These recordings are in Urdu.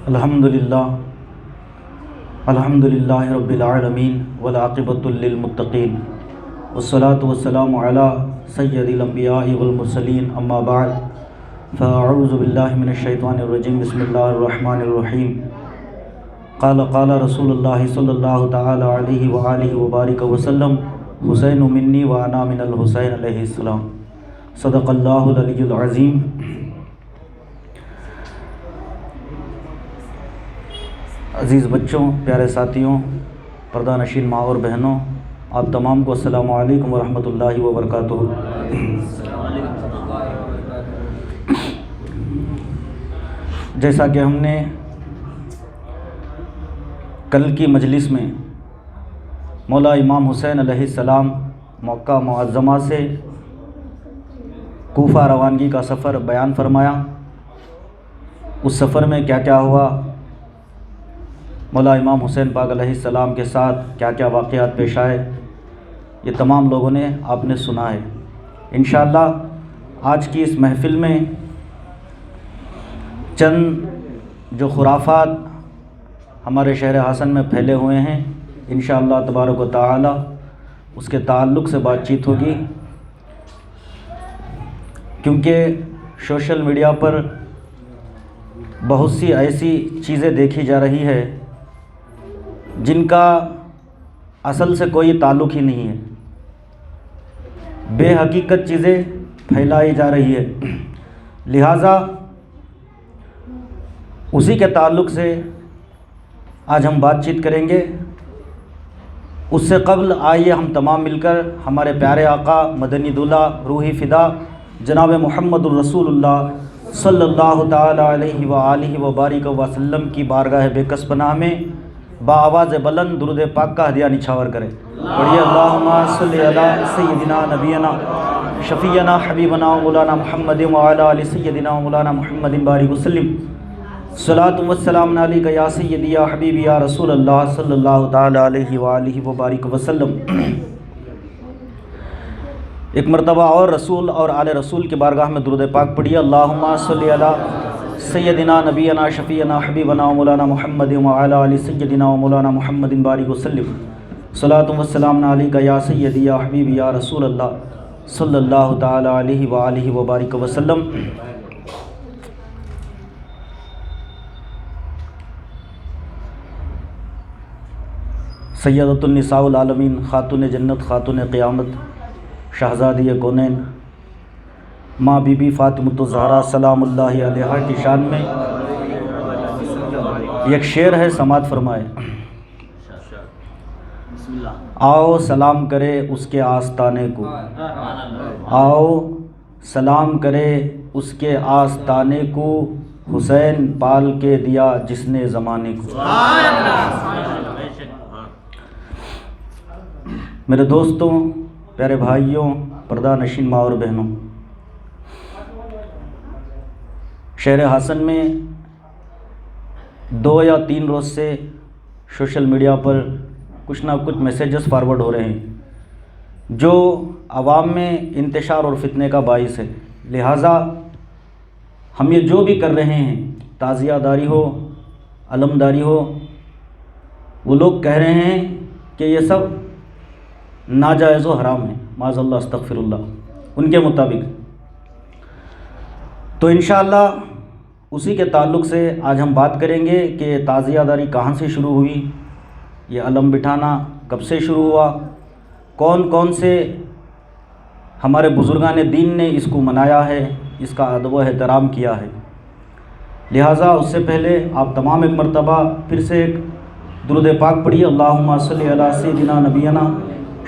الحمدللہ الحمدللہ رب العالمین والعاقبۃ للمتقین والصلاة والسلام علی سید الانبیاء والمرسلین اما بعد فاعوذ باللہ من الشیطان الرجیم بسم اللہ الرحمن الرحیم قال رسول اللہ صلی اللہ تعالی علیہ وآلہ وبارک وسلم حسین منی وانا من الحسین علیہ السلام صدق اللہ العلی العظیم۔ عزیز بچوں، پیارے ساتھیوں، پردہ نشین ماں اور بہنوں، آپ تمام کو السلام علیکم ورحمۃ اللہ وبرکاتہ۔ جیسا کہ ہم نے کل کی مجلس میں مولا امام حسین علیہ السلام مکہ معظمہ سے کوفہ روانگی کا سفر بیان فرمایا، اس سفر میں کیا کیا ہوا، مولا امام حسین پاک علیہ السلام کے ساتھ کیا کیا واقعات پیش آئے، یہ تمام لوگوں نے آپ نے سنا ہے۔ انشاءاللہ آج کی اس محفل میں چند جو خرافات ہمارے شہر حسن میں پھیلے ہوئے ہیں، انشاءاللہ تبارک و تعالی اس کے تعلق سے بات چیت ہوگی، کیونکہ سوشل میڈیا پر بہت سی ایسی چیزیں دیکھی جا رہی ہے جن کا اصل سے کوئی تعلق ہی نہیں ہے، بے حقیقت چیزیں پھیلائی جا رہی ہے، لہٰذا اسی کے تعلق سے آج ہم بات چیت کریں گے۔ اس سے قبل آئیے ہم تمام مل کر ہمارے پیارے آقا مدنی دولہ روحی فدا جناب محمد الرسول اللہ صلی اللہ تعالی علیہ وآلہ وبارک وسلم کی بارگاہ بے کس پناہ میں بآواز بلند درود پاک کا ہدیہ نچھاور کریں۔ پڑھیے اللہم صلی علی سیدنا نبینا شفیعنا حبیبنا مولانا محمد وعلی آل سیدنا مولانا محمد بارک وسلم، صلاۃ والسلام علیک یا سیدی یا حبیبی یا رسول اللہ صلی اللہ تعالی علیہ وآلہ وبارک وسلم۔ ایک مرتبہ اور رسول اور آل رسول کی بارگاہ میں درود پاک پڑھیے، اللہم صلی علی سیدنا نبینا شفیعنا حبیبنا مولانا محمد وعلی آل سیدنا مولانا محمد بارک وسلم، صلاۃ والسلام علیک یا سیدی یا حبیبی یا رسول اللہ صلی اللہ تعالی علیہ وآلہ وبارک وسلم۔ سیدۃ النساء العالمین، خاتون جنت، خاتون قیامت، شہزادی کونین ماں بی بی فاطمۃ الزہرا سلام اللہ علیہا کی شان میں ایک شعر ہے، سماعت فرمائے۔ آؤ سلام کرے اس کے آستانے کو، آؤ سلام کرے اس کے آستانے کو، حسین پال کے دیا جس نے زمانے کو۔ میرے دوستوں، پیارے بھائیوں، پردہ نشین ماں اور بہنوں، شہر حسن میں 2 یا 3 روز سے سوشل میڈیا پر کچھ نہ کچھ میسیجز فارورڈ ہو رہے ہیں جو عوام میں انتشار اور فتنے کا باعث ہے، لہٰذا ہم یہ جو بھی کر رہے ہیں، تعزیہ داری ہو، علمداری ہو، وہ لوگ کہہ رہے ہیں کہ یہ سب ناجائز و حرام ہے، معاذ اللہ استغفر اللہ ان کے مطابق۔ تو انشاءاللہ اسی کے تعلق سے آج ہم بات کریں گے کہ تعزیہ داری کہاں سے شروع ہوئی، یہ علم بٹھانا کب سے شروع ہوا، کون کون سے ہمارے بزرگان دین نے اس کو منایا ہے، اس کا ادب و احترام کیا ہے۔ لہٰذا اس سے پہلے آپ تمام ایک مرتبہ پھر سے ایک درود پاک پڑھیے، اللہم صلی علی سیدنا نبینا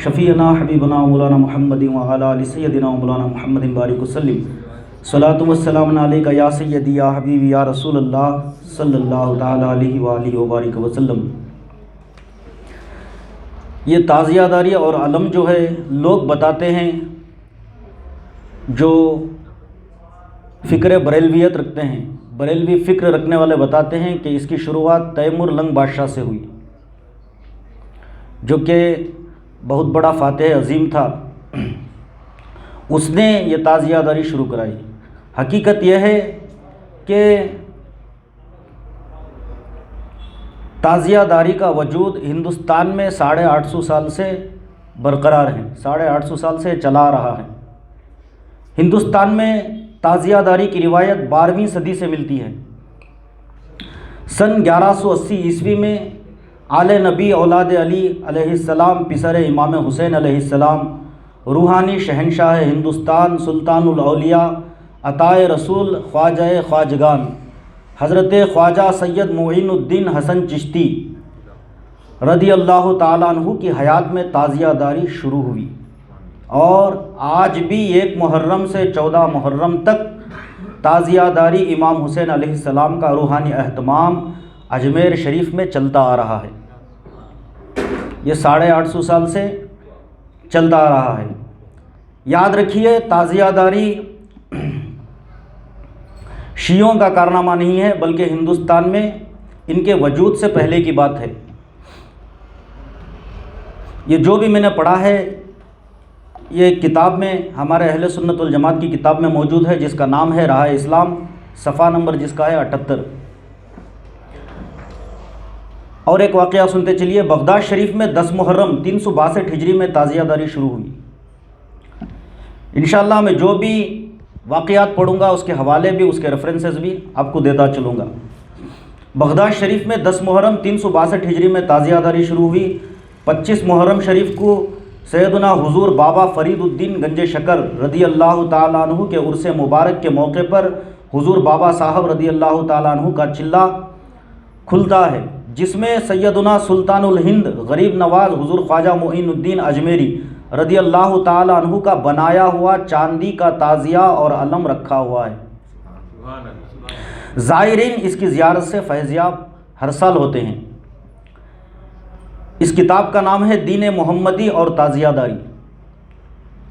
شفیعنا حبیبنا مولانا محمد وعلی آل سیدنا مولانا محمد بارک وسلم، صلاۃ والسلام علیک یا سیدی یا حبیبی یا رسول اللہ صلی اللہ تعالی علیہ وآلہ وبارک وسلم۔ یہ تعزیہ داری اور علم جو ہے لوگ بتاتے ہیں، جو فکر بریلویت رکھتے ہیں، بریلوی فکر رکھنے والے بتاتے ہیں کہ اس کی شروعات تیمور لنگ بادشاہ سے ہوئی، جو کہ بہت بڑا فاتح عظیم تھا، اس نے یہ تعزیہ داری شروع کرائی۔ حقیقت یہ ہے کہ تعزیہ داری کا وجود ہندوستان میں 850 سال سے برقرار ہے، 850 سال سے چلا آ رہا ہے۔ ہندوستان میں تعزیہ داری کی روایت 12ویں صدی سے ملتی ہے۔ سن 1180 عیسوی میں آل نبی اولاد علی علیہ السلام پسر امام حسین علیہ السلام، روحانی شہنشاہ ہندوستان، سلطان الاولیاء، عطائے رسول، خواجہ خواجگان، حضرت خواجہ سید معین الدین حسن چشتی رضی اللہ تعالیٰ عنہ کی حیات میں تعزیہ داری شروع ہوئی، اور آج بھی 1 محرم سے 14 محرم تک تعزیہ داری امام حسین علیہ السلام کا روحانی اہتمام اجمیر شریف میں چلتا آ رہا ہے۔ یہ 850 سال سے چلتا آ رہا ہے۔ یاد رکھیے، تعزیہ داری شیعوں کا کارنامہ نہیں ہے، بلکہ ہندوستان میں ان کے وجود سے پہلے کی بات ہے۔ یہ جو بھی میں نے پڑھا ہے، یہ ایک کتاب میں، ہمارے اہل سنت والجماعت کی کتاب میں موجود ہے، جس کا نام ہے راہ اسلام، صفحہ نمبر جس کا ہے 78۔ اور ایک واقعہ سنتے چلیے۔ بغداد شریف میں 10 محرم 362 ہجری میں تعزیہ داری شروع ہوئی۔ انشاءاللہ میں جو بھی واقعات پڑھوں گا اس کے حوالے بھی، اس کے ریفرنسز بھی آپ کو دیتا چلوں گا۔ بغداد شریف میں 10 محرم 362 ہجری میں تعزیہ داری شروع ہوئی۔ 25 محرم شریف کو سیدنا حضور بابا فرید الدین گنج شکر رضی اللہ تعالیٰ عنہ کے عرس مبارک کے موقع پر حضور بابا صاحب رضی اللہ تعالیٰ عنہ کا چلہ کھلتا ہے، جس میں سیدنا سلطان الہند غریب نواز حضور خواجہ معین الدین اجمیری رضی اللہ تعالیٰ عنہ کا بنایا ہوا چاندی کا تعزیہ اور علم رکھا ہوا ہے۔ زائرین اس کی زیارت سے فیض یاب ہر سال ہوتے ہیں۔ اس کتاب کا نام ہے دین محمدی اور تعزیہ داری۔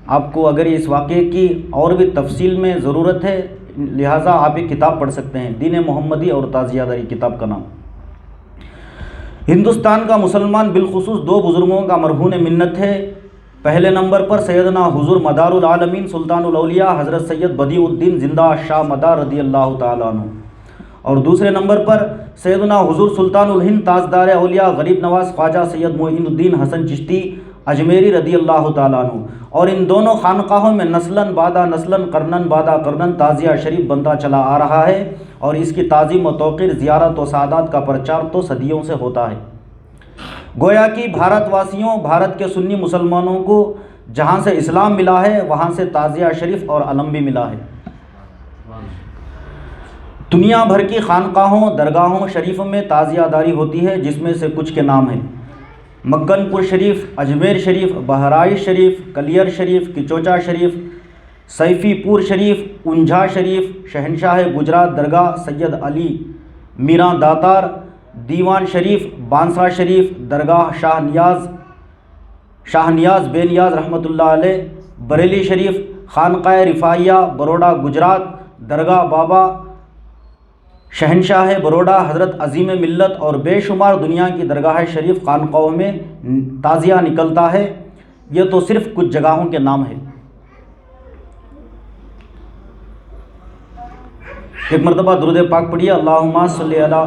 آپ کو اگر اس واقعے کی اور بھی تفصیل میں ضرورت ہے، لہٰذا آپ ایک کتاب پڑھ سکتے ہیں، دین محمدی اور تعزیہ داری کتاب کا نام۔ ہندوستان کا مسلمان بالخصوص 2 بزرگوں کا مرہون منت ہے۔ پہلے نمبر پر سیدنا حضور مدار العالمین سلطان الاولیاء حضرت سید بدیع الدین زندہ شاہ مدار رضی اللہ تعالیٰ عنہ، اور دوسرے نمبر پر سیدنا حضور سلطان الہند تاجدار اولیاء غریب نواز خواجہ سید معین الدین حسن چشتی اجمیری رضی اللہ تعالیٰ عنہ، اور ان دونوں خانقاہوں میں نسلاً بعد نسلاً قرناً بعد قرناً تعزیہ شریف بنتا چلا آ رہا ہے، اور اس کی تعظیم و توقیر، زیارت و سعادت کا پرچار تو صدیوں سے ہوتا ہے۔ گویا کہ بھارت واسیوں، بھارت کے سنی مسلمانوں کو جہاں سے اسلام ملا ہے، وہاں سے تعزیہ شریف اور علم بھی ملا ہے۔ دنیا بھر کی خانقاہوں، درگاہوں شریفوں میں تعزیہ داری ہوتی ہے، جس میں سے کچھ کے نام ہیں: مکن پور شریف، اجمیر شریف، بہرائچ شریف، کلیر شریف، کچوچا شریف، سیفی پور شریف، اونجھا شریف، شہنشاہ گجرات درگاہ سید علی میراں داتار، دیوان شریف، بانسا شریف، درگاہ شاہ نیاز بے نیاز رحمۃ اللہ علیہ، بریلی شریف، خانقاہ رفاعیہ بروڈا گجرات، درگاہ بابا شہنشاہ بروڈا حضرت عظیم ملت، اور بے شمار دنیا کی درگاہ شریف خانقاہوں میں تعزیہ نکلتا ہے۔ یہ تو صرف کچھ جگہوں کے نام ہیں۔ ایک مرتبہ درود پاک پڑھیے، اللہم صلی علی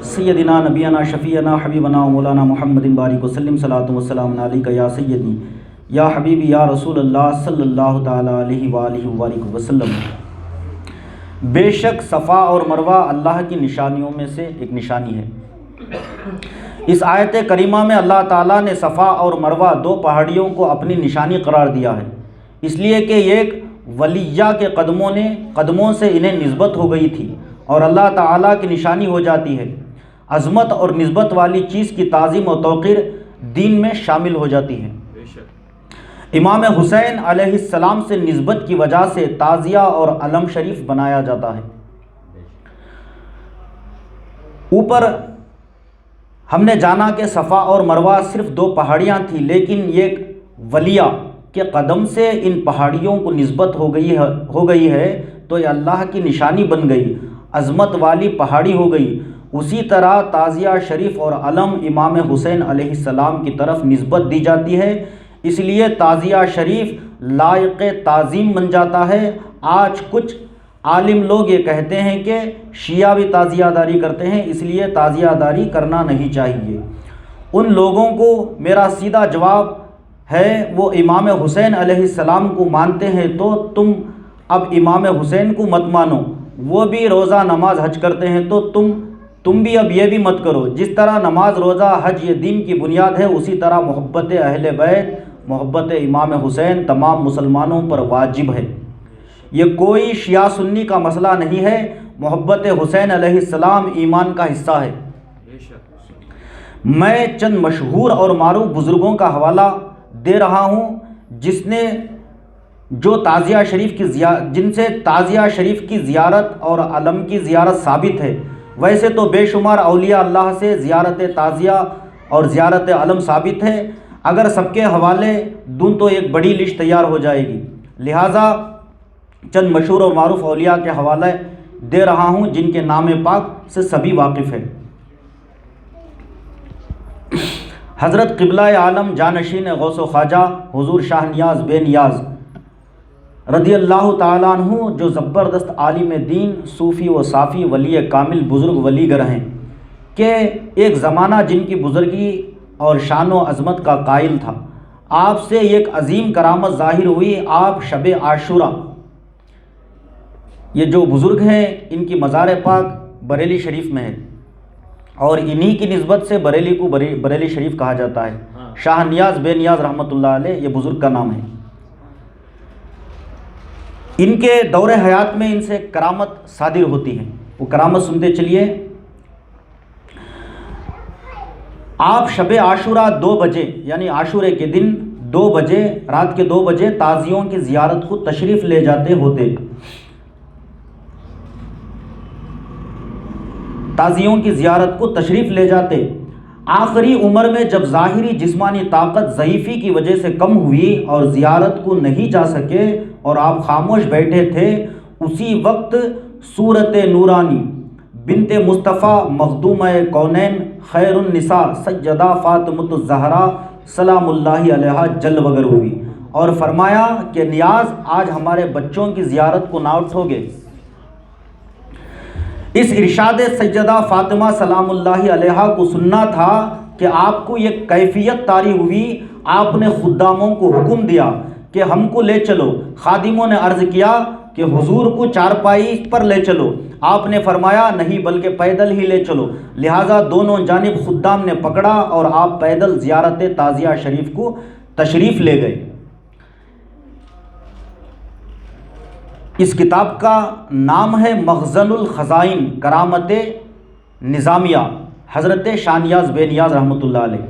سیدنا نبینا شفیعنا حبیبنا مولانا محمد بارک وسلم، صلاۃ و سلام علیک یا سیدی یا حبیبی یا رسول اللہ صلی اللہ تعالی علیہ وآلہ وبارک وسلم۔ بے شک صفا اور مروہ اللہ کی نشانیوں میں سے ایک نشانی ہے۔ اس آیت کریمہ میں اللہ تعالیٰ نے صفا اور مروہ 2 پہاڑیوں کو اپنی نشانی قرار دیا ہے، اس لیے کہ یہ ایک ولیہ کے قدموں سے انہیں نسبت ہو گئی تھی، اور اللہ تعالیٰ کی نشانی ہو جاتی ہے۔ عظمت اور نسبت والی چیز کی تعظیم و توقیر دین میں شامل ہو جاتی ہے۔ امام حسین علیہ السلام سے نسبت کی وجہ سے تعزیہ اور علم شریف بنایا جاتا ہے۔ اوپر ہم نے جانا کہ صفا اور مروہ صرف 2 پہاڑیاں تھیں، لیکن یہ ولیہ کے قدم سے ان پہاڑیوں کو نسبت ہو گئی ہے تو یہ اللہ کی نشانی بن گئی، عظمت والی پہاڑی ہو گئی۔ اسی طرح تعزیہ شریف اور علم امام حسین علیہ السلام کی طرف نسبت دی جاتی ہے، اس لیے تعزیہ شریف لائق تعظیم بن جاتا ہے۔ آج کچھ عالم لوگ یہ کہتے ہیں کہ شیعہ بھی تعزیہ داری کرتے ہیں، اس لیے تعزیہ داری کرنا نہیں چاہیے۔ ان لوگوں کو میرا سیدھا جواب ہے، وہ امام حسین علیہ السلام کو مانتے ہیں تو تم اب امام حسین کو مت مانو، وہ بھی روزہ نماز حج کرتے ہیں تو تم بھی اب یہ بھی مت کرو۔ جس طرح نماز روزہ حج یہ دین کی بنیاد ہے، اسی طرح محبت اہل بیت، محبت امام حسین تمام مسلمانوں پر واجب ہے۔ یہ کوئی شیعہ سنی کا مسئلہ نہیں ہے، محبت حسین علیہ السلام ایمان کا حصہ ہے۔ میں چند مشہور اور معروف بزرگوں کا حوالہ دے رہا ہوں جن سے تعزیہ شریف کی زیارت اور علم کی زیارت ثابت ہے۔ ویسے تو بے شمار اولیاء اللہ سے زیارت تعزیہ اور زیارت علم ثابت ہے، اگر سب کے حوالے دوں تو ایک بڑی لسٹ تیار ہو جائے گی، لہٰذا چند مشہور اور معروف اولیاء کے حوالے دے رہا ہوں جن کے نام پاک سے سبھی واقف ہیں۔ حضرت قبلہ عالم جانشین غوث و خواجہ حضور شاہ نیاز بے نیاز رضی اللہ تعالیٰ عنہ، جو زبردست عالم دین، صوفی و صافی، ولی کامل، بزرگ ولی گر ہیں، کہ ایک زمانہ جن کی بزرگی اور شان و عظمت کا قائل تھا، آپ سے ایک عظیم کرامت ظاہر ہوئی۔ آپ شب عاشورہ، یہ جو بزرگ ہیں ان کی مزار پاک بریلی شریف میں ہے، اور انہی کی نسبت سے بریلی کو بریلی شریف کہا جاتا ہے۔ شاہ نیاز بے نیاز رحمۃ اللہ علیہ یہ بزرگ کا نام ہے۔ ان کے دور حیات میں ان سے کرامت صادر ہوتی ہے، وہ کرامت سنتے چلیے۔ آپ شب عاشورہ 2 بجے یعنی عاشورے کے دن 2 بجے، رات کے 2 بجے تازیوں کی زیارت کو تشریف لے جاتے ہوتے۔ تازیوں کی زیارت کو تشریف لے جاتے۔ آخری عمر میں جب ظاہری جسمانی طاقت ضعیفی کی وجہ سے کم ہوئی اور زیارت کو نہیں جا سکے اور آپ خاموش بیٹھے تھے، اسی وقت صورت نورانی بنت مصطفیٰ مخدومہ کونین خیر النساء سیدہ فاطمۃ الزہرا سلام اللہ علیہا جل وگر ہوئی اور فرمایا کہ نیاز، آج ہمارے بچوں کی زیارت کو نہ اٹھو گے۔ اس ارشاد سیدہ فاطمہ سلام اللہ علیہا کو سننا تھا کہ آپ کو یہ کیفیت طاری ہوئی۔ آپ نے خداموں کو حکم دیا کہ ہم کو لے چلو۔ خادموں نے عرض کیا کہ حضور کو چارپائی پر لے چلو۔ آپ نے فرمایا نہیں، بلکہ پیدل ہی لے چلو۔ لہٰذا دونوں جانب خدام نے پکڑا اور آپ پیدل زیارت تعزیہ شریف کو تشریف لے گئے۔ اس کتاب کا نام ہے مخزن الخزائن کرامت نظامیہ، حضرت شاہ نیاز بے نیاز رحمۃ اللہ علیہ۔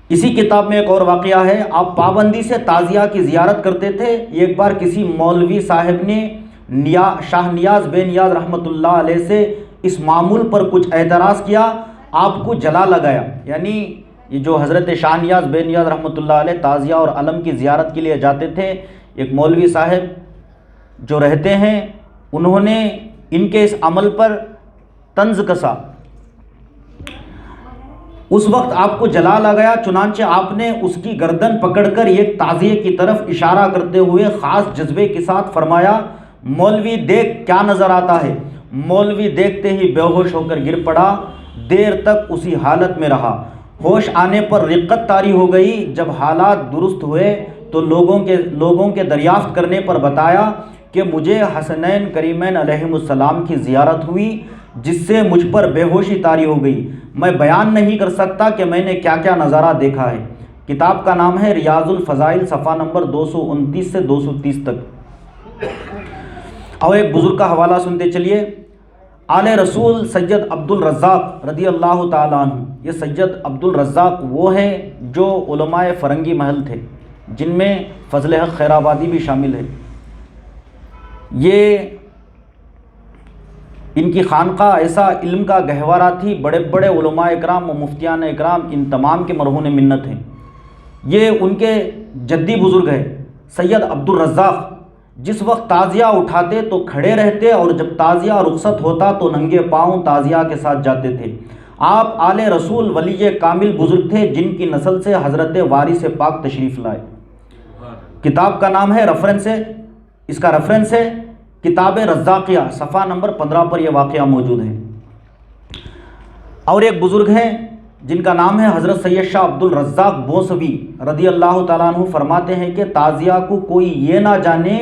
اسی کتاب میں ایک اور واقعہ ہے۔ آپ پابندی سے تعزیہ کی زیارت کرتے تھے۔ ایک بار کسی مولوی صاحب نے شاہ نیاز بے نیاز رحمۃ اللہ علیہ سے اس معمول پر کچھ اعتراض کیا، آپ کو جلا لگایا۔ یعنی یہ جو حضرت شاہ نیاز بے نیاز رحمۃ اللہ علیہ تعزیہ اور علم کی زیارت کے لیے جاتے تھے، ایک مولوی صاحب جو رہتے ہیں انہوں نے ان کے اس عمل پر طنز کسا۔ اس وقت آپ کو جلا لگایا، چنانچہ آپ نے اس کی گردن پکڑ کر ایک تعزیے کی طرف اشارہ کرتے ہوئے خاص جذبے کے ساتھ فرمایا، مولوی دیکھ کیا نظر آتا ہے۔ مولوی دیکھتے ہی بے ہوش ہو کر گر پڑا، دیر تک اسی حالت میں رہا۔ ہوش آنے پر رقت طاری ہو گئی۔ جب حالات درست ہوئے تو لوگوں کے دریافت کرنے پر بتایا کہ مجھے حسنین کریمین علیہم السلام کی زیارت ہوئی، جس سے مجھ پر بے ہوشی طاری ہو گئی۔ میں بیان نہیں کر سکتا کہ میں نے کیا کیا نظارہ دیکھا ہے۔ کتاب کا نام ہے ریاض الفضائل، صفحہ نمبر 229 سے 230 تک۔ اور ایک بزرگ کا حوالہ سنتے چلیے۔ آل رسول سید عبد الرزاق رضی اللہ تعالیٰ عنہ۔ یہ سید عبد الرزاق وہ ہیں جو علماء فرنگی محل تھے، جن میں فضل حق خیرآبادی بھی شامل ہے۔ یہ ان کی خانقاہ ایسا علم کا گہوارہ تھی، بڑے بڑے علماء اکرام و مفتیان اکرام ان تمام کے مرہون منت ہیں۔ یہ ان کے جدی بزرگ ہے سید عبد الرزاق۔ جس وقت تعزیہ اٹھاتے تو کھڑے رہتے، اور جب تعزیہ رخصت ہوتا تو ننگے پاؤں تعزیہ کے ساتھ جاتے تھے۔ آپ آل رسول ولی کامل بزرگ تھے، جن کی نسل سے حضرت وارث پاک تشریف لائے۔ کتاب کا نام ہے اس کا ریفرنس ہے کتاب رزاقیہ صفحہ نمبر 15 پر یہ واقعہ موجود ہے۔ اور ایک بزرگ ہیں جن کا نام ہے حضرت سید شاہ عبد الرزاق بوسوی رضی اللہ تعالیٰ عنہ، فرماتے ہیں کہ تعزیہ کو کوئی یہ نہ جانے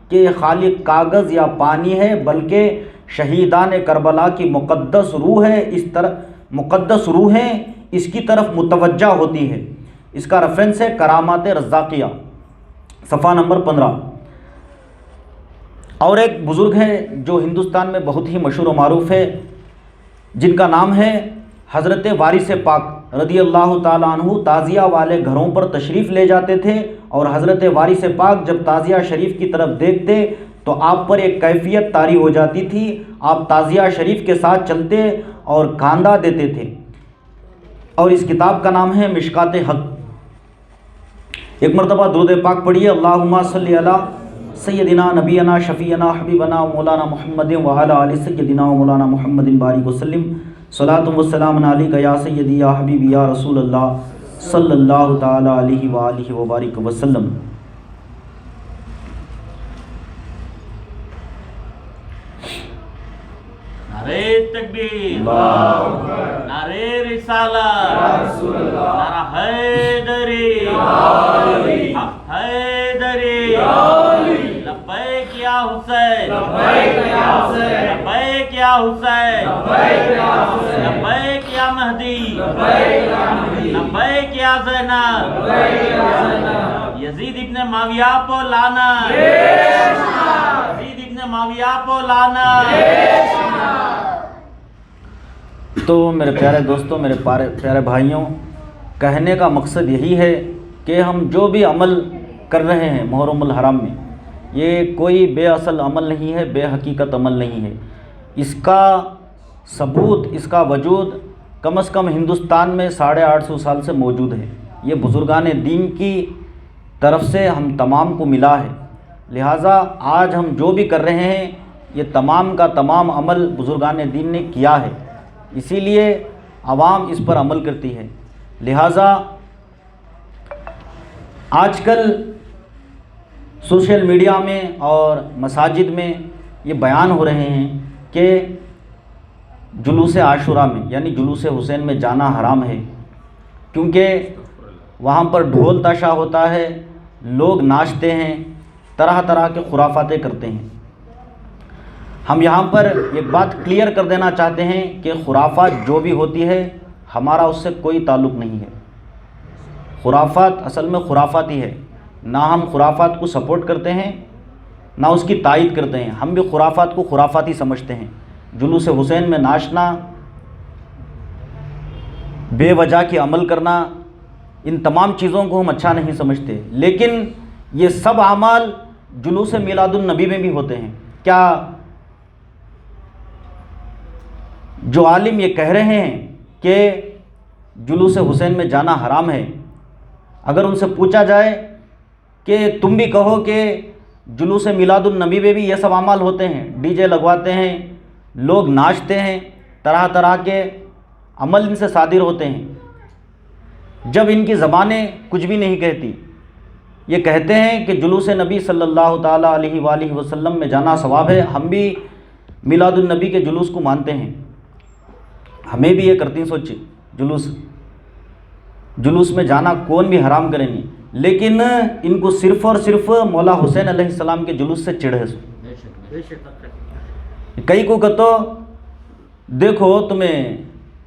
کہ یہ خالی کاغذ یا پانی ہے، بلکہ شہیدان کربلا کی مقدس روح ہے، مقدس روحیں اس کی طرف متوجہ ہوتی ہے۔ اس کا ریفرنس ہے کرامات رزاقیہ صفحہ نمبر 15۔ اور ایک بزرگ ہے جو ہندوستان میں بہت ہی مشہور و معروف ہے، جن کا نام ہے حضرت وارث پاک رضی اللہ تعالیٰ عنہ، تعزیہ والے گھروں پر تشریف لے جاتے تھے، اور حضرت وارث پاک جب تعزیہ شریف کی طرف دیکھتے تو آپ پر ایک کیفیت طاری ہو جاتی تھی، آپ تعزیہ شریف کے ساتھ چلتے اور کاندھا دیتے تھے۔ اور اس کتاب کا نام ہے مشکات حق۔ ایک مرتبہ درود پاک پڑھیے، اللہم صلی علی سیدنا نبینا شفیعنا حبیبنا مولانا محمد وعلی آل سیدنا مولانا محمد بارک وسلم، صلاۃ و سلام علیک یا سیدی یا حبیبی یا رسول اللہ صلی اللہ تعالی علیہ وآلہ وبارک وسلم۔ نعرہ تکبیر، نعرہ رسالت، نعرہ حیدری، حق حیدری، لبیک یا حسین، لبیک یا حسین، لبیک یا مہدی، لبیک یا زینب، یزید ابن معاویہ کو لانا، یزید ابن معاویہ کو لانا۔ تو میرے پیارے دوستوں، میرے پیارے بھائیوں، کہنے کا مقصد یہی ہے کہ ہم جو بھی عمل کر رہے ہیں محرم الحرام میں، یہ کوئی بے اصل عمل نہیں ہے، بے حقیقت عمل نہیں ہے۔ اس کا ثبوت، اس کا وجود کم از کم ہندوستان میں 850 سال سے موجود ہے۔ یہ بزرگان دین کی طرف سے ہم تمام کو ملا ہے، لہٰذا آج ہم جو بھی کر رہے ہیں یہ تمام کا تمام عمل بزرگان دین نے کیا ہے، اسی لیے عوام اس پر عمل کرتی ہے۔ لہٰذا آج کل سوشل میڈیا میں اور مساجد میں یہ بیان ہو رہے ہیں کہ جلوس عاشوراء میں یعنی جلوس حسین میں جانا حرام ہے، کیونکہ وہاں پر ڈھول تاشا ہوتا ہے، لوگ ناچتے ہیں، طرح طرح کے خرافاتیں کرتے ہیں۔ ہم یہاں پر ایک بات کلیئر کر دینا چاہتے ہیں کہ خرافات جو بھی ہوتی ہے ہمارا اس سے کوئی تعلق نہیں ہے۔ خرافات اصل میں خرافات ہی ہے، نہ ہم خرافات کو سپورٹ کرتے ہیں نہ اس کی تائید کرتے ہیں، ہم بھی خرافات کو خرافات ہی سمجھتے ہیں۔ جلوس حسین میں ناچنا، بے وجہ کی عمل کرنا، ان تمام چیزوں کو ہم اچھا نہیں سمجھتے، لیکن یہ سب اعمال جلوس میلاد النبی میں بھی ہوتے ہیں۔ کیا جو عالم یہ کہہ رہے ہیں کہ جلوس حسین میں جانا حرام ہے، اگر ان سے پوچھا جائے کہ تم بھی کہو کہ جلوس میلاد النبی میں بھی یہ سب اعمال ہوتے ہیں، ڈی جے لگواتے ہیں، لوگ ناچتے ہیں، طرح طرح کے عمل ان سے صادر ہوتے ہیں، جب ان کی زبانیں کچھ بھی نہیں کہتی۔ یہ کہتے ہیں کہ جلوس نبی صلی اللہ تعالیٰ علیہ وآلہ وسلم میں جانا ثواب ہے، ہم بھی میلاد النبی کے جلوس کو مانتے ہیں، ہمیں بھی یہ کرتی سوچی جلوس میں جانا کون بھی حرام کرے نہیں، لیکن ان کو صرف اور صرف مولا حسین علیہ السلام کے جلوس سے چڑھ ہے۔ کئی کو کہتو دیکھو تمہیں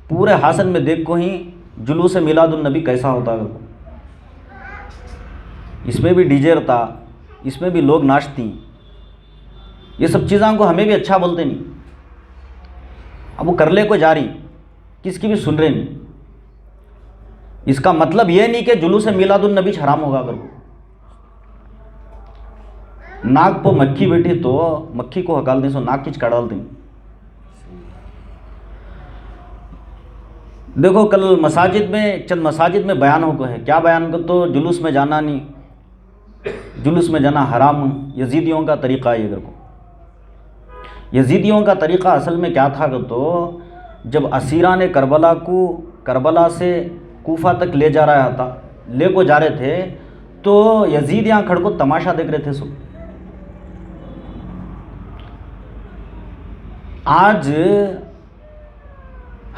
پورے حسن میں دیکھ کو ہی جلوس میلاد النبی کیسا ہوتا ہے، اس میں بھی ڈی جے رہتا، اس میں بھی لوگ ناچتی، یہ سب چیزاں کو ہمیں بھی اچھا بولتے نہیں، اب وہ کر لے کو جاری، کس کی بھی سن رہے نہیں۔ اس کا مطلب یہ نہیں کہ جلوس میلاد النبی حرام ہوگا۔ اگر ناک پہ مکھی بیٹھی تو مکھی کو ہکال دیں، سو ناک کچ کڑال دیں۔ دیکھو کل چند مساجد میں بیان ہو گئے ہیں، کیا بیان کر تو جلوس میں جانا نہیں، جلوس میں جانا حرام، یزیدیوں کا طریقہ ہے۔ اگر کو یزیدیوں کا طریقہ اصل میں کیا تھا کہ تو جب اسیران کربلا کو کربلا سے کوفہ تک لے کو جا رہے تھے تو یزید یہاں کھڑ کو تماشا دیکھ رہے تھے۔ سب آج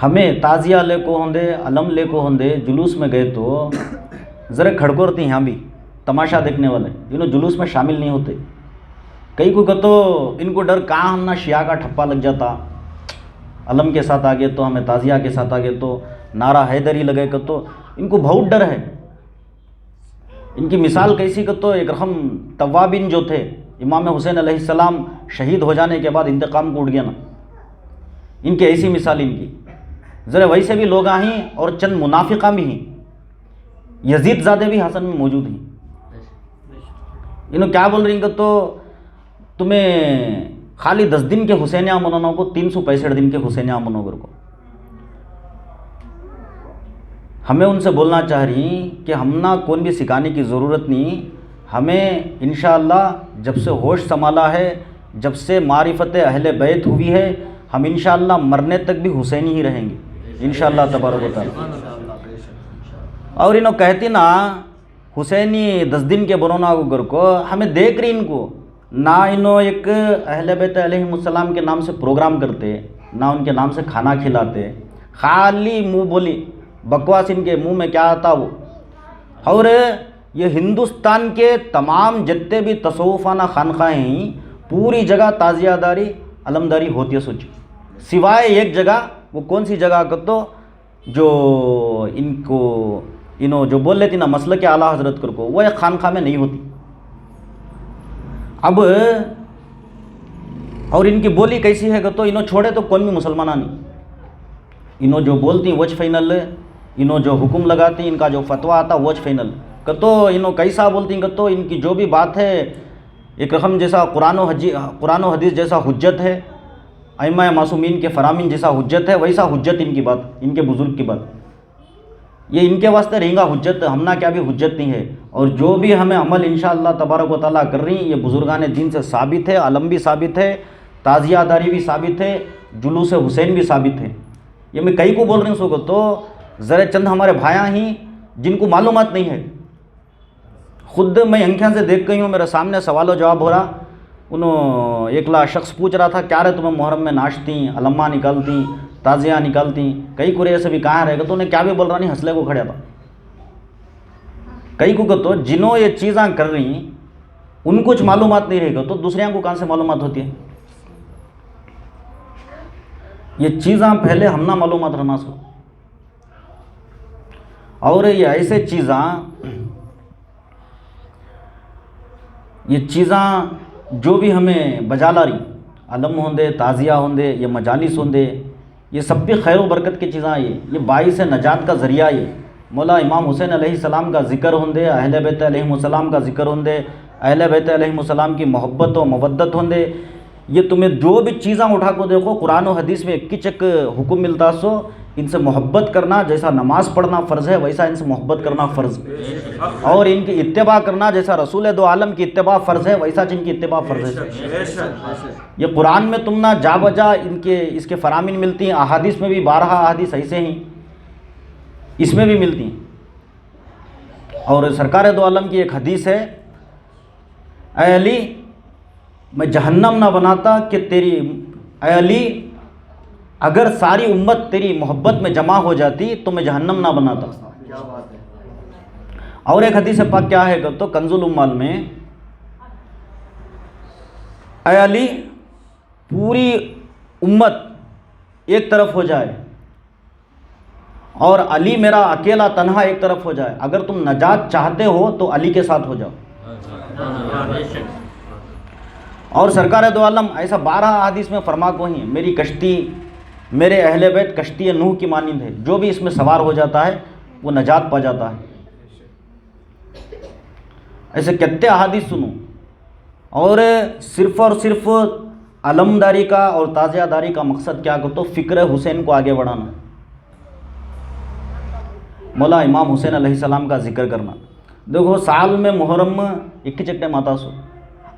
ہمیں تعزیہ لے کو ہوندے علم لے کو ہوندے جلوس میں گئے تو ذرا کھڑکورتی یہاں بھی تماشا دیکھنے والے انہوں جلوس میں شامل نہیں ہوتے. کئی کو تو ان کو ڈر کہاں ہم نہ شیعہ کا ٹھپا لگ جاتا، علم کے ساتھ آگے تو ہمیں تعزیہ کے ساتھ آگے تو نعرہ حیدری لگے کہ تو ان کو بہت ڈر ہے. ان کی مثال کیسی کہ تو ایک رقم توابین جو تھے، امام حسین علیہ السلام شہید ہو جانے کے بعد انتقام کو اٹھ گیا نا، ان کی ایسی مثال ان کی. ذرا ویسے بھی لوگ ہیں اور چند منافقہ بھی ہیں، یزید زادے بھی حسن میں موجود ہیں. انہوں کیا بول رہی ہیں کہ تو تمہیں خالی 10 دن کے حسینیہ منونوں کو 365 دن کے حسینیہ منوگر کو. ہمیں ان سے بولنا چاہ رہی ہیں کہ ہم نہ کون بھی سکھانے کی ضرورت نہیں، ہمیں انشاءاللہ جب سے ہوش سنبھالا ہے، جب سے معرفت اہل بیت ہوئی ہے، ہم انشاءاللہ مرنے تک بھی حسینی ہی رہیں گے انشاءاللہ تبارک و تعالی. اور انہوں کہتی نا حسینی 10 دن کے برونا گر کو، ہمیں دیکھ رہی ان کو نہ انہوں ایک اہل بیت علیہ السلام کے نام سے پروگرام کرتے، نہ ان کے نام سے کھانا کھلاتے، خالی منہ بولی بکواس ان کے منہ میں کیا آتا وہ. اور یہ ہندوستان کے تمام جتنے بھی تصوفانہ خانقاہیں ہیں پوری جگہ تعزیہ داری علمداری ہوتی ہے سوچ، سوائے ایک جگہ. وہ کون سی جگہ کہ تو جو ان کو انہوں جو بول لیتی نا مسلک اعلیٰ حضرت کر کو، وہ ایک خانقاہ میں نہیں ہوتی. اب اور ان کی بولی کیسی ہے کہ تو انہوں چھوڑے تو کون بھی مسلمانہ نہیں. انہوں جو بولتی وچ فائنل، انہوں جو حکم لگاتی، ان کا جو فتویٰ آتا وچ فائنل کہ تو انہوں کیسا بولتی ہیں کہ تو ان کی جو بھی بات ہے ایک رقم جیسا قرآن و حدیث جیسا حجت ہے، ائمہ معصومین کے فرامین جیسا حجت ہے، ویسا حجت ان کی بات، ان کے بزرگ کی بات، یہ ان کے واسطے رہیں گا حجت، ہم نہ کیا بھی حجت نہیں ہے. اور جو بھی ہمیں عمل انشاءاللہ تبارک و تعالیٰ کر رہی ہیں یہ بزرگان دین سے ثابت ہے، علم بھی ثابت ہے، تعزیہ داری بھی ثابت ہے، جلوس حسین بھی ثابت ہے. یہ میں کئی کو بول رہی ہوں سو کو تو ذرا چند ہمارے بھائیاں ہیں جن کو معلومات نہیں ہے. خود میں انکھیں سے دیکھ گئی ہوں، میرے سامنے سوال و جواب ہو رہا. انہوں ایک شخص پوچھ رہا تھا کیا رہے تمہیں محرم میں ناشتی علمہ نکالتی تعزیہ نکالتی، کئی کو ایسے بھی کہاں رہے گا تو انہیں کیا بھی بول رہا نہیں، ہنسلے کو کھڑیا تھا. کئی کو تو جنہوں یہ چیزاں کر رہی ہیں ان کچھ معلومات نہیں رہے گا تو دوسریاں کو کہاں سے معلومات ہوتی ہے. یہ چیزاں پہلے ہم نہ معلومات رہنا سو. اور یہ ایسے چیزاں جو بھی ہمیں بجالا رہی، علم ہوندے تعزیہ ہوندے یہ مجالس ہوندے، یہ سب بھی خیر و برکت کی چیزاں. یہ باعث نجات کا ذریعہ. یہ مولا امام حسین علیہ السلام کا ذکر ہوندے، اہل بیت علیہ السلام کا ذکر ہوندے، اہل بیت علیہ السلام کی محبت و مودت ہوندے. یہ تمہیں جو بھی چیزاں اٹھا کو دیکھو قرآن و حدیث میں ایک چک حکم ملتا سو ان سے محبت کرنا، جیسا نماز پڑھنا فرض ہے ویسا ان سے محبت کرنا فرض ہے. اور ان کی اتباع کرنا جیسا رسول دو عالم کی اتباع فرض ہے ویسا جن کی اتباع فرض ہے. یہ قرآن میں تم نہ جا بجا اس کے فرامین ملتی ہیں، احادیث میں بھی 12 احادیث ایسے ہیں اس میں بھی ملتی ہیں. اور سرکار دو عالم کی ایک حدیث ہے، اے علی میں جہنم نہ بناتا کہ اے علی اگر ساری امت تیری محبت میں جمع ہو جاتی تو میں جہنم نہ بناتا. اور ایک حدیث پاک کیا ہے کہ تو کنز الاموال میں، اے علی پوری امت ایک طرف ہو جائے اور علی میرا اکیلا تنہا ایک طرف ہو جائے، اگر تم نجات چاہتے ہو تو علی کے ساتھ ہو جاؤ. اور سرکار دو عالم ایسا 12 احادیث میں فرما کو ہیں، میری کشتی میرے اہل بیت کشتی نوح کی مانند ہے، جو بھی اس میں سوار ہو جاتا ہے وہ نجات پا جاتا ہے. ایسے کتنے احادیث سنو. اور صرف علمداری کا اور تعزیہ داری کا مقصد کیا کہ تو فکر حسین کو آگے بڑھانا، مولا امام حسین علیہ السلام کا ذکر کرنا. دیکھو سال میں محرم ایک چکٹے ماتا سو،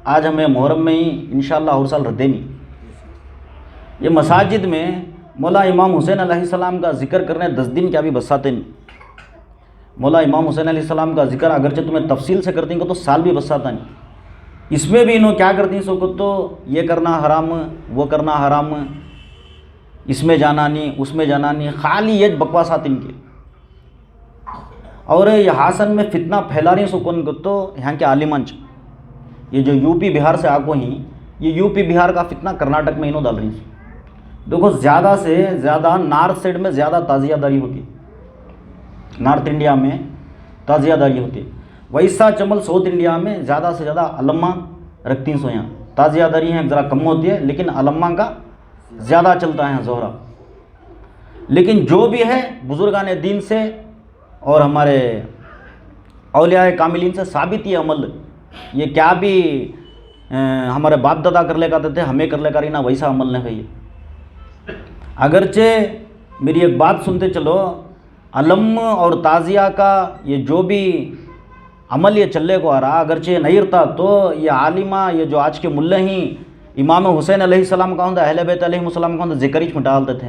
آج ہمیں محرم میں ہی انشاءاللہ ہر سال ردے نہیں. یہ مساجد میں مولا امام حسین علیہ السلام کا ذکر کرنے 10 دن کیا بھی بساتے نہیں. مولا امام حسین علیہ السلام کا ذکر اگرچہ تمہیں تفصیل سے کرتی ہیں تو سال بھی بساتا نہیں. اس میں بھی انہوں کیا کرتی ہیں سو کو تو یہ کرنا حرام وہ کرنا حرام، اس میں جانا نہیں، اس میں جانا نہیں، خالی یہ بکواسات ان کی. اور یہ ہاسن میں فتنہ پھیلا رہی ہیں سو کون کو تو یہاں کے عالمانچ، یہ جو یو پی بہار سے آگو ہیں، یہ یو پی بہار کا فتنہ کرناٹک میں انہوں ڈال رہی ہیں. دیکھو زیادہ سے زیادہ نارتھ سائڈ میں زیادہ تعزیہ داری ہوتی ہے، نارتھ انڈیا میں تعزیہ داری ہوتی ہے. ویسا چمل ساؤتھ انڈیا میں زیادہ سے زیادہ علماء رکھتی ہیں. سو یہاں تعزیہ داری ہیں ذرا کم ہوتی ہے، لیکن علماء کا زیادہ چلتا ہے زہرا. لیکن جو بھی ہے بزرگان دین سے اور ہمارے اولیاء کاملین سے ثابت یہ عمل، یہ کیا بھی ہمارے باپ دادا کر لے کرتے تھے ہمیں کر لے کر نا، ویسا عمل نہیں ہے یہ. اگرچہ میری ایک بات سنتے چلو، علم اور تعزیہ کا یہ جو بھی عمل یہ چلے کو آ رہا، اگرچہ نہیں رہتا تو یہ عالمہ، یہ جو آج کے ملے ہیں، امام حسین علیہ السلام کا ہوتا، اہل بیت علیہ السلام کا ہوتا، ذکر ہی چھٹا ڈالتے تھے.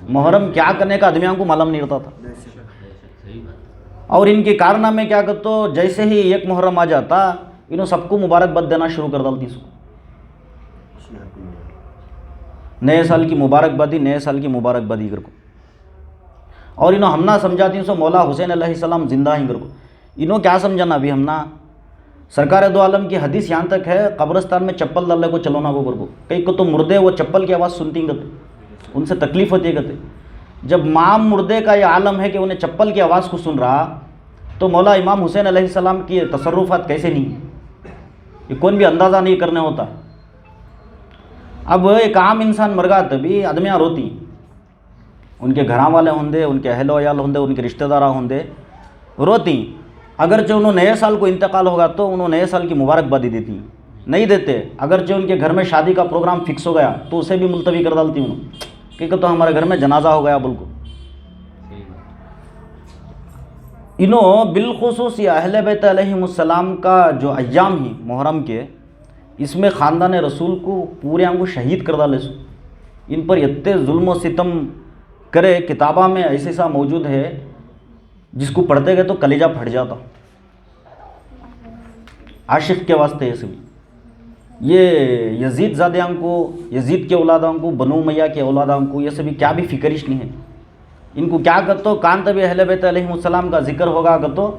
محرم کیا کرنے کا آدمیوں کو معلوم نہیں رہتا تھا. اور ان کے کارنامے کیا کرتے، جیسے ہی ایک محرم آ جاتا انہوں سب کو مبارکباد دینا شروع کر ڈالتی. نئے سال کی مبارکبادی، نئے سال کی مبارکبادی کر کو. اور انہوں ہم نہ سمجھاتی سو مولا حسین علیہ السلام زندہ ہی کر کو. انہوں کیا سمجھانا ابھی ہم نہ، سرکار دو عالم کی حدیث یہاں تک ہے قبرستان میں چپل ڈالنے کو چلونا کو کر کو. کئی کو تو مردے وہ چپل کی آواز سنتی کرتے، ان سے تکلیف ہوتی ہے کرتے. جب مام مردے کا یہ عالم ہے کہ انہیں چپل کی آواز کو سن رہا، تو مولا امام حسین علیہ السلام کی تصرفات کیسے نہیں، یہ کون بھی اندازہ نہیں کرنے ہوتا. اب ایک عام انسان مر گا تبھی آدمیاں روتی، ان کے گھراں والے ہوندے، ان کے اہل و عیال ہوندے، ان کے رشتہ دارہ ہوندے، روتی. اگرچہ انہوں نئے سال کو انتقال ہوگا تو انہوں نئے سال کی مبارکبادی دیتی نہیں دیتے. اگرچہ ان کے گھر میں شادی کا پروگرام فکس ہو گیا تو اسے بھی ملتوی کر ڈالتی ہوں کہ تو ہمارے گھر میں جنازہ ہو گیا بول کو. انہوں بالخصوص یہ اہل بیت علیہ السلام کا جو ایام ہی محرم کے، اس میں خاندان رسول کو پورے کو شہید کر ڈالے. سو ان پر اتنے ظلم و ستم کرے، کتابہ میں ایسے سا موجود ہے جس کو پڑھتے گئے تو کلیجہ پھٹ جاتا. عاشق کے واسطے یہ سبھی، یہ یزید زادیاں کو، یزید کے اولادوں کو، بنو امیہ کے اولادوں کو، یہ سبھی کیا بھی فکرش نہیں ہے. ان کو کیا کرتو کان تبھی اہل بیت علیہ السلام کا ذکر ہوگا کرتو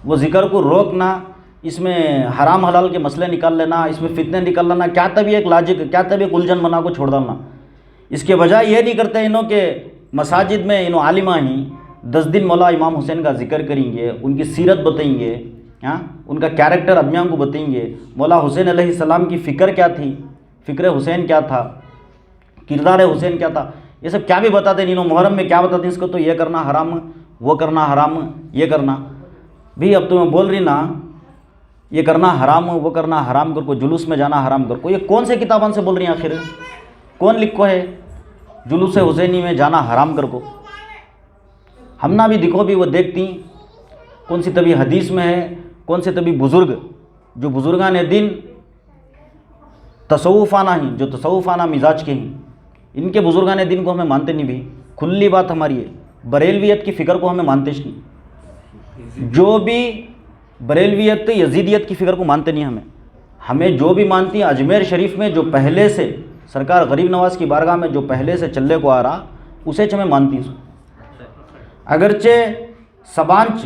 وہ ذکر کو روکنا، اس میں حرام حلال کے مسئلے نکال لینا، اس میں فتنے نکال لینا، کیا تبھی ایک لاجک، کیا تبھی ایک الجھن بنا کو چھوڑ ڈالنا. اس کے بجائے یہ نہیں کرتے انہوں کہ مساجد میں انہوں عالمہ ہی 10 دن مولا امام حسین کا ذکر کریں گے، ان کی سیرت بتائیں گے، ان کا کیریکٹر آدمیوں کو بتائیں گے، مولا حسین علیہ السلام کی فکر کیا تھی، فکر حسین کیا تھا، کردار حسین کیا تھا، یہ سب کیا بھی بتاتے ہیں. انہوں محرم میں کیا بتاتے ہیں اس کو تو یہ کرنا حرام، وہ کرنا حرام، یہ کرنا. بھی اب تو میں بول رہی نا یہ کرنا حرام، وہ کرنا حرام کر کو، جلوس میں جانا حرام کر کو، یہ کون سے کتابوں سے بول رہی ہیں آخر؟ کون لکھو ہے جلوس حسینی میں جانا حرام کر کو؟ ہم نہ بھی دکھو بھی وہ دیکھتی کون سی طبی حدیث میں ہے، کون سے طبی بزرگ جو بزرگان دین تصوفانہ ہیں، جو تصوفانہ مزاج کے ہیں، ان کے بزرگان دین کو ہمیں مانتے نہیں. بھی کھلی بات ہماری ہے، بریلویت کی فکر کو ہمیں مانتے نہیں. جو بھی بریلویت یزیدیت کی فکر کو مانتے نہیں. ہمیں جو بھی مانتی ہیں اجمیر شریف میں جو پہلے سے سرکار غریب نواز کی بارگاہ میں جو پہلے سے چلے کو آ رہا اسے ہمیں مانتی. اگرچہ سبانچ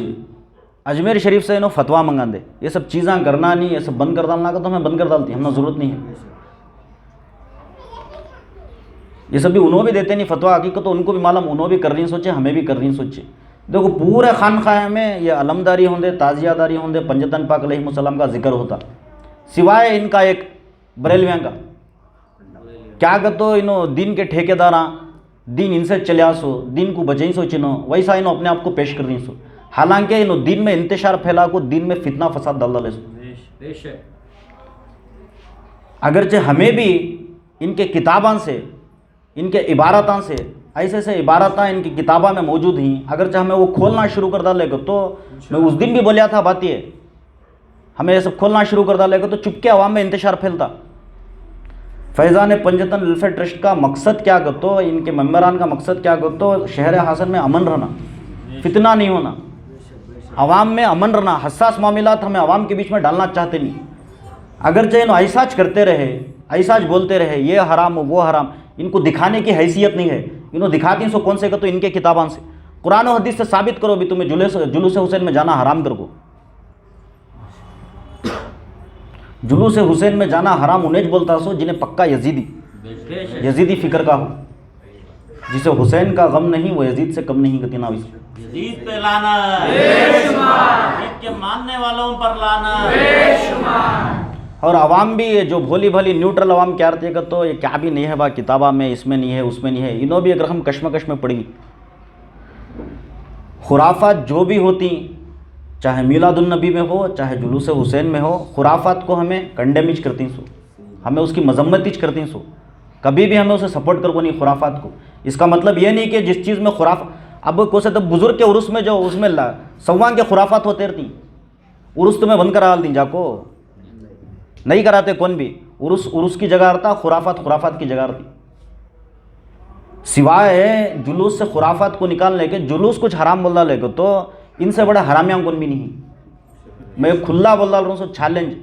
اجمیر شریف سے انہوں فتویٰ منگا دے یہ سب چیزاں کرنا نہیں، یہ سب بند کر ڈالنا کا، تو ہمیں بند کر ڈالتی، ہمیں ضرورت نہیں ہے. یہ سب بھی انہوں بھی دیتے نہیں فتویٰ، حقیقت تو ان کو بھی معلوم، انہوں بھی کر رہی سوچے، ہمیں بھی کر رہی سوچے. دیکھو پورے خانقاہ میں یہ علمداری ہوندے، تعزیہ داری ہوندے، پنجتن پاک علیہ السلام کا ذکر ہوتا، سوائے ان کا ایک بریلویاں کا. کیا کرتو انہوں دین کے ٹھیکے داراں، دین ان سے چلیا سو، دین کو بچیں سو چنو، ویسا انہوں اپنے آپ کو پیش کر رہی سو. حالانکہ انہوں دین میں انتشار پھیلا کو، دین میں فتنہ فساد ڈال ڈالے سو. اگرچہ ہمیں بھی ان کے کتاباں سے، ان کے عبارتاں سے، ایسے سے عبارتاں ان کی کتابوں میں موجود ہیں، اگرچہ ہمیں وہ کھولنا شروع کر ڈالے گا. تو میں اس دن بھی بولیا تھا بات یہ، ہمیں یہ سب کھولنا شروع کر ڈالے گا تو چپکے عوام میں انتشار پھیلتا. فیضان پنجتن ویلفیئر ٹرسٹ کا مقصد کیا کرتو، ان کے ممبران کا مقصد کیا کرتو، شہر حسن میں امن رہنا، فتنہ نہیں ہونا، عوام میں امن رہنا. حساس معاملات ہمیں عوام کے بیچ میں ڈالنا چاہتے نہیں. اگرچہ انہوں ایساچ کرتے رہے، ایسا بولتے رہے یہ حرام وہ حرام. ان کو دکھانے کی حیثیت نہیں ہے. انہوں دکھاتی سو کون سے کا تو ان کے کتابوں سے قرآن و حدیث سے ثابت کرو بھی تمہیں جلوس حسین میں جانا حرام کر کو. جلوس حسین میں جانا حرام انہیں بولتا سو جنہیں پکا یزیدی فکر کا ہو, جسے حسین کا غم نہیں وہ یزید سے کم نہیں کرتی نا. یزید پہ لانا, یزید کے ماننے والوں پر لانا. اور عوام بھی جو بھولی بھلی نیوٹرل عوام کیا رہتی ہے کہ تو یہ کیا بھی نہیں ہے با کتابہ میں, اس میں نہیں ہے اس میں نہیں ہے. انہوں بھی اگر ہم کشمکش میں پڑ گئی. خرافات جو بھی ہوتی چاہے میلاد النبی میں ہو چاہے جلوس حسین میں ہو, خرافات کو ہمیں کنڈیمج کرتی سو, ہمیں اس کی مذمت کرتی سو. کبھی بھی ہمیں اسے سپورٹ کر کو نہیں خرافات کو. اس کا مطلب یہ نہیں کہ جس چیز میں اب کو سے تب بزرگ کے عرس میں جو اس میں سواں کے خرافات ہوتے رہتی, عرس تمہیں بند کرا دیں جا کو نہیں کراتے کون بھی. عرس کی جگہ رہتا, خرافات کی جگہ رہتی. سوائے جلوس سے خرافات کو نکالنے کے, جلوس کچھ حرام بول رہا لے کو تو ان سے بڑا حرامیاں کون بھی نہیں. میں کھلا بول رہا ہوں سو چیلنج.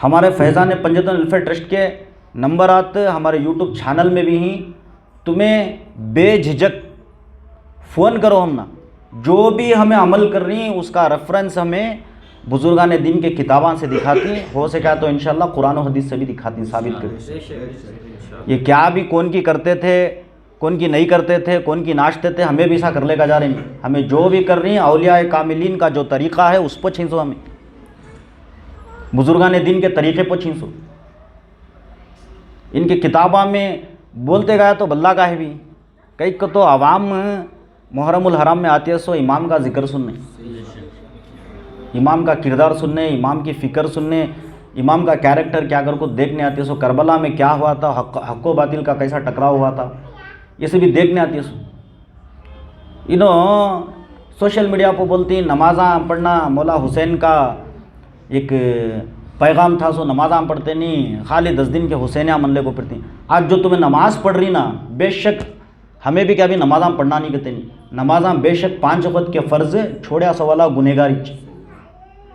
ہمارے فیضان پنجتن ویلفیئر ٹرسٹ کے نمبرات ہمارے یوٹیوب چینل میں بھی ہیں. تمہیں بے جھجک فون کرو, ہم نا جو بھی ہمیں عمل کر رہی ہیں اس کا ریفرنس ہمیں بزرگان دین کے کتابوں سے دکھاتی, ہو سکا تو انشاءاللہ قرآن و حدیث سے بھی دکھاتی, ثابت کرتی. یہ کیا بھی کون کی کرتے تھے کون کی نہیں کرتے تھے, کون کی ناچتے تھے, ہمیں بھی ایسا کر لے کا جا رہے ہیں. ہمیں جو بھی کر رہی ہیں اولیاء کاملین کا جو طریقہ ہے اس پر چھینسو, ہمیں بزرگان دین کے طریقے پر چھینسو. ان کی کتابوں میں بولتے گیا تو بلّہ کا ہے بھی. کئی کو تو عوام محرم الحرام میں آتی ہے سو امام کا ذکر سننے, امام کا کردار سننے, امام کی فکر سننے, امام کا کیریکٹر کیا کر کو دیکھنے آتی ہے سو. کربلا میں کیا ہوا تھا, حق و باطل کا کیسا ٹکراؤ ہوا تھا, یہ سے بھی دیکھنے آتی ہے سو. انہوں سوشل میڈیا پہ بولتی نمازاں پڑھنا مولا حسین کا ایک پیغام تھا سو نمازاں پڑھتے نہیں, خالی 10 دن کے حسینیاں من لے کو پڑھتی. آج جو تمہیں نماز پڑھ رہی نا, بے شک ہمیں بھی کیا بھی نمازاں پڑھنا نہیں کہتے نہیں. نمازاں بے شک 5 وقت کے فرض چھوڑیا سو والا گنہگاری,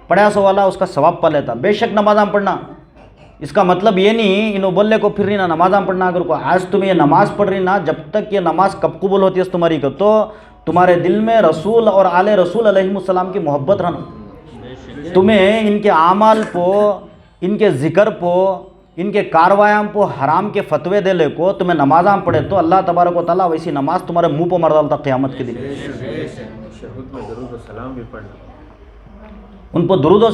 پڑھیا سو والا اس کا ثواب پا لیتا. بے شک نمازاں پڑھنا, اس کا مطلب یہ نہیں انہوں بولنے کو پھر رہی نا نمازاں پڑھنا. اگر کو آج تمہیں یہ نماز پڑھ رہی نا, جب تک یہ نماز کب قبول ہوتی ہے تمہاری کو, تو تمہارے دل میں رسول اور آل رسول علیہ السلام کی محبت رہنا. تمہیں ان کے اعمال پو, ان کے ذکر پو, ان کے کارروائیاں پو حرام کے فتوے دے لے کو تمہیں نمازاں پڑھے تو اللہ تبارک و تعالیٰ ویسی نماز تمہارے منہ پہ مر ڈالتا قیامت کے دن. ان پر درود و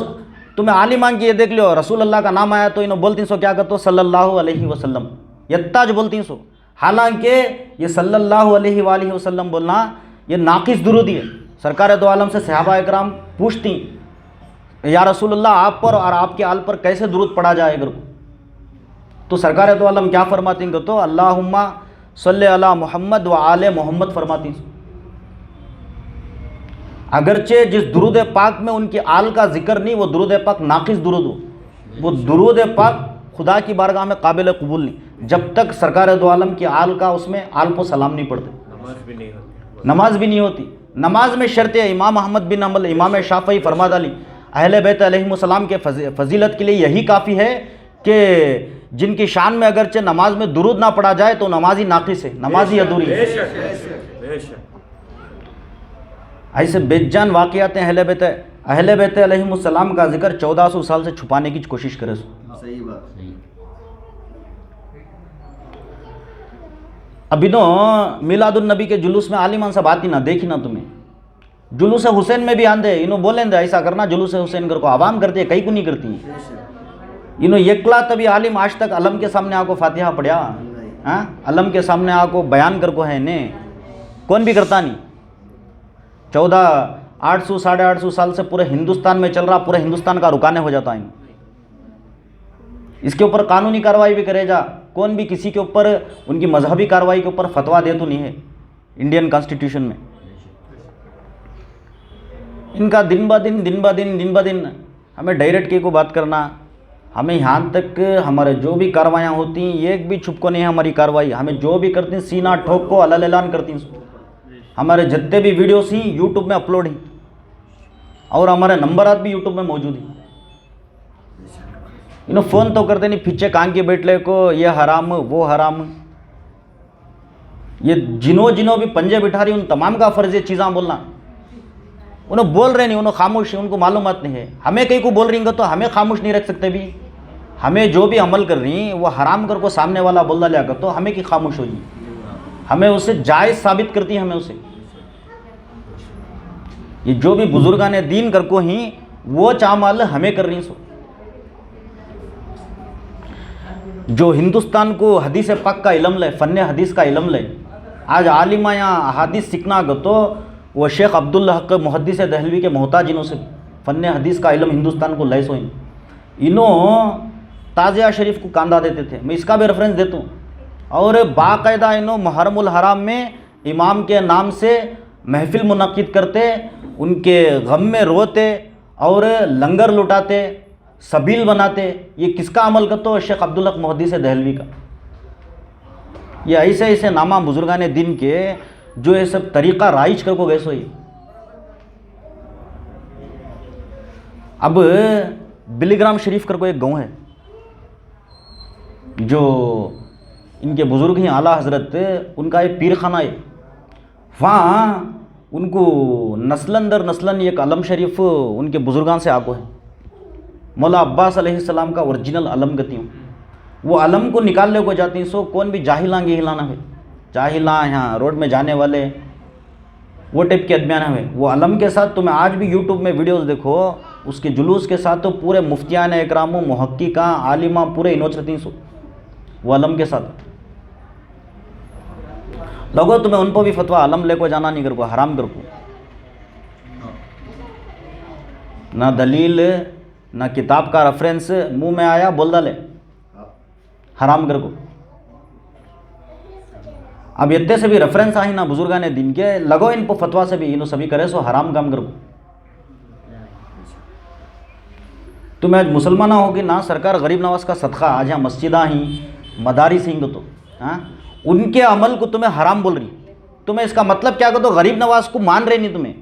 تمہیں عالمان کی یہ دیکھ لو, رسول اللہ کا نام آیا تو انہوں بولتی سو کیا کرتے صلی اللہ علیہ وسلم, یتاج بولتی سو. حالانکہ یہ صلی اللہ علیہ وآلہ وسلم بولنا یہ ناقص درودی ہے. سرکار دو عالم سے صحابہ اکرام پوچھتی یا رسول اللہ آپ پر اور آپ کے آل پر کیسے درود پڑھا جائے گا, تو سرکار دو عالم کیا فرماتی ہیں تو اللہم صلی علی محمد و آل محمد فرماتی ہیں. اگرچہ جس درود پاک میں ان کی آل کا ذکر نہیں, وہ درود پاک ناقص درود ہو, وہ درود پاک خدا کی بارگاہ میں قابل قبول نہیں جب تک سرکار دو عالم کی آل کا اس میں آل کو سلام نہیں پڑھتے. نماز بھی نہیں ہوتی. نماز میں شرط ہے. امام احمد بن حنبل, امام شافعی فرما ڈالی اہل بیت علیہ السلام کے فضیلت کے لیے یہی کافی ہے کہ جن کی شان میں اگرچہ نماز میں درود نہ پڑھا جائے تو نماز ہی ناقص ہے, نماز ہی ادھوری ہے. ایسے بے جان واقعات ہیں. اہل بیت علیہ السلام کا ذکر 1400 سال سے چھپانے کی کوشش کرے سو. صحیح بات. اب انہوں میلاد النبی کے جلوس میں عالمان سب آتی نہ دیکھی نہ تمہیں. جلوس حسین میں بھی آندے انہوں بولیں دے ایسا کرنا جلوس حسین کر کو. عوام کرتی ہے, کئی کو نہیں کرتی. انہوں یکلا تبھی عالم آج تک علم کے سامنے آ کو فاتحہ پڑھیا, علم کے سامنے آ کو بیان کر کو ہے نے کون بھی کرتا نہیں. 800 850 سال سے پورے ہندوستان میں چل رہا, پورے ہندوستان کا رکانے ہو جاتا ہے. اس کے اوپر قانونی کارروائی بھی کرے جا, کون بھی کسی کے اوپر ان کی مذہبی کارروائی کے اوپر فتویٰ دے تو نہیں ہے انڈین کانسٹیٹیوشن میں. ان کا دن بہ دن ہمیں ڈائریکٹ کی کو بات کرنا, ہمیں یہاں تک ہمارے جو بھی کاروائیاں ہوتی ہیں ایک بھی چھپ کو نہیں ہے ہماری کارروائی. ہمیں جو بھی کرتی ہیں سینہ ٹھوک کو علل اعلان کرتی ہیں. ہمارے جتنے بھی ویڈیوز ہیں یوٹیوب میں اپلوڈ ہیں اور ہمارے نمبرات بھی یوٹیوب میں موجود ہیں. انہوں فون تو کرتے نہیں پیچھے کان کے بیٹھلے کو یہ حرام وہ حرام. یہ جنوں بھی پنجے بٹھا رہی ان تمام کا فرض ہے چیزاں بولنا. انہوں بول رہے نہیں, انہوں خاموش ہیں, ان کو معلومات نہیں ہے. ہمیں کہیں کو بول رہی ہیں تو ہمیں خاموش نہیں رکھ سکتے بھی. ہمیں جو بھی عمل کر رہی ہیں وہ حرام کر کو سامنے والا بولنا لیا کر تو ہمیں کی خاموش ہوئی, ہمیں اسے جائز ثابت کرتی ہے. ہمیں اسے یہ جو بھی بزرگان دین کر کو ہی وہ چامال ہمیں کر رہی سو. جو ہندوستان کو حدیث پاک کا علم لے, فن حدیث کا علم لے, آج عالمہ یا حدیث سیکھنا گو تو وہ شیخ عبدالحق محدث دہلوی کے محتاج انہوں سے فن حدیث کا علم ہندوستان کو لے سو. انہوں تازیہ شریف کو کاندھا دیتے تھے, میں اس کا بھی ریفرنس دیتا ہوں. اور باقاعدہ انہوں محرم الحرام میں امام کے نام سے محفل منعقد کرتے, ان کے غم میں روتے اور لنگر لٹاتے, سبیل بناتے. یہ کس کا عمل کرتے ہو؟ شیخ عبدالحق محدث دہلوی کا. یہ ایسے ایسے نامہ بزرگان دین کے جو یہ سب طریقہ رائج کر کو گئے سوئی. اب بلی گرام شریف کر کو ایک گاؤں ہے جو ان کے بزرگ ہیں اعلیٰ حضرت, ان کا ایک پیر خانہ ہے. وہاں ان کو نسلن در نسلن ایک علم شریف ان کے بزرگان سے آگو ہے. مولا عباس علیہ السلام کا اوریجنل علم گتی ہوں. وہ علم کو نکالنے کو جاتی ہیں سو کون بھی جاہلاں گے ہلانا ہے, جاہلاں یہاں روڈ میں جانے والے وہ ٹائپ کے ادمیان ہوئے. وہ علم کے ساتھ تمہیں آج بھی یوٹیوب میں ویڈیوز دیکھو, اس کے جلوس کے ساتھ تو پورے مفتیان اکرام محققاں عالماں پورے انوچرتی سو وہ علم کے ساتھ. لوگوں تمہیں ان کو بھی فتویٰ علم لے کو جانا نہیں کر کو, حرام کر کو. نہ دلیل نہ کتاب کا ریفرنس منہ میں آیا بول ڈالے حرام کر کو. اب اتنے سے بھی ریفرنس آئی نا بزرگان دین کے, لگو ان کو فتویٰ سے بھی انہوں سبھی کرے سو حرام کام کر کو. تمہیں آج مسلمانہ ہوگی نا سرکار غریب نواز کا صدقہ آج یہاں مسجدہ ہیں مدارس ہیں تو ان کے عمل کو تمہیں حرام بول رہی. تمہیں اس کا مطلب کیا کہ تو غریب نواز کو مان رہے نہیں, تمہیں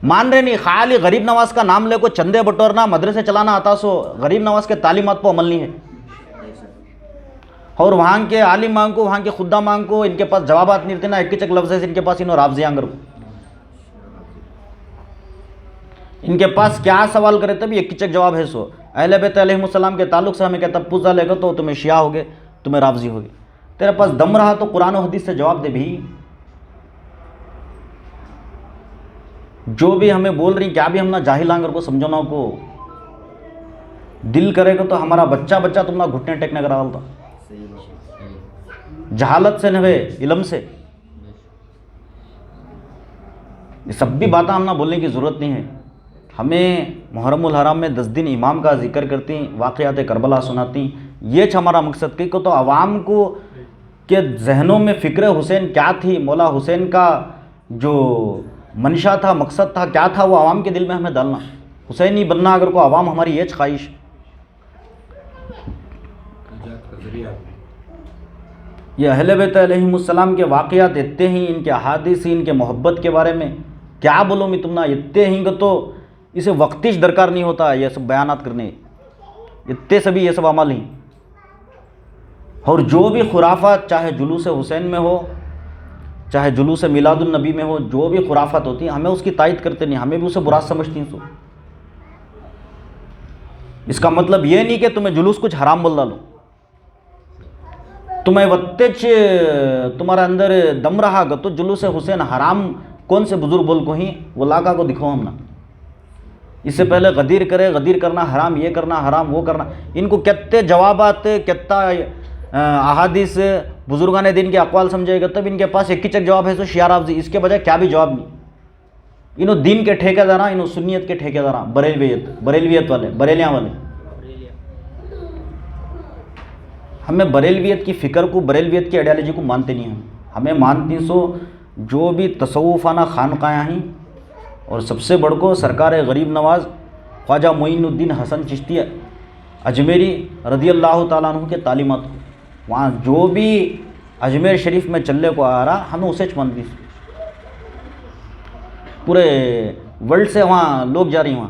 مان رہے نہیں. خالی غریب نواز کا نام لے کو چندے بٹورنا مدرسے چلانا آتا سو غریب نواز کے تعلیمات پر عمل نہیں ہے. اور وہاں کے عالماں کو وہاں کے خداماں کو ان کے پاس جوابات نہیں رہتے نا, ایک چک لفظ ہے ان کے پاس انہوں رافضیاں کر کو. ان کے پاس کیا سوال کرے تب ایک چک جواب ہے سو اہل بیت علیہ السلام کے تعلق سے ہمیں کہتا پوزا لے گا تو تمہیں شیعہ ہوگے, تمہیں رافضی ہوگے. تیرے پاس دم رہا تو قرآن و حدیث سے جواب دے بھی. جو بھی ہمیں بول رہی کیا بھی ہم نہ جاہل آنگر کو سمجھونا کو دل کرے گا تو ہمارا بچہ تم نہ گھٹنے ٹیکنے کرا ہوتا. جہالت سے نوے علم سے. یہ سب بھی باتیں ہم نہ بولنے کی ضرورت نہیں ہے. ہمیں محرم الحرام میں 10 دن امام کا ذکر کرتی, واقعات کربلا سناتی. یہ ہمارا مقصد کہ تو عوام کو کے ذہنوں میں فکر حسین کیا تھی, مولا حسین کا جو منشا تھا, مقصد تھا, کیا تھا, وہ عوام کے دل میں ہمیں ڈالنا. حسینی بننا اگر کو عوام ہماری یہ خواہش. یہ اہل بیت علیہ السلام کے واقعات اتنے ہیں, ان کے احادیث, ان کے محبت کے بارے میں کیا بولوں میں تم نہ اتنے ہیں کہ تو اسے وقتش درکار نہیں ہوتا یہ سب بیانات کرنے. اتنے سبھی یہ سب عمل ہیں. اور جو بھی خرافات چاہے جلوس حسین میں ہو چاہے جلوس میلاد النبی میں ہو, جو بھی خرافات ہوتی ہیں ہمیں اس کی تائید کرتے نہیں, ہمیں بھی اسے برا سمجھتی ہیں. اس کا مطلب یہ نہیں کہ تمہیں جلوس کچھ حرام بول ڈالو. تمہیں وتچ تمہارا اندر دم رہا گا تو جلوس حسین حرام کون سے بزرگ بول کو ہی وہ لاکا کو دکھاؤ ہم نا. اس سے پہلے غدیر کرے, غدیر کرنا حرام, یہ کرنا حرام, وہ کرنا. ان کو کتنے جوابات کتنا احادیث بزرگان دین کے اقوال سمجھے گا تب ان کے پاس ایک ہی چک جواب ہے سو شیعہ رافضی. اس کے بجائے کیا بھی جواب نہیں. انہوں دین کے ٹھیکے داراں, انہوں سنیت کے ٹھیکے داراں, بریلویت والے, بریلیاں والے. ہمیں بریلویت کی فکر کو, بریلویت کی آئیڈیالوجی کو مانتے نہیں ہیں. ہمیں مانتی سو جو بھی تصوفانہ خانقاہیں ہیں اور سب سے بڑھ کو سرکار غریب نواز خواجہ معین الدین حسن چشتی اجمیری رضی اللہ تعالیٰ عنہ کے تعلیمات, وہاں جو بھی اجمیر شریف میں چلنے کو آ رہا ہمیں اسے مانتی. پورے ورلڈ سے وہاں لوگ جا رہی ہیں. وہاں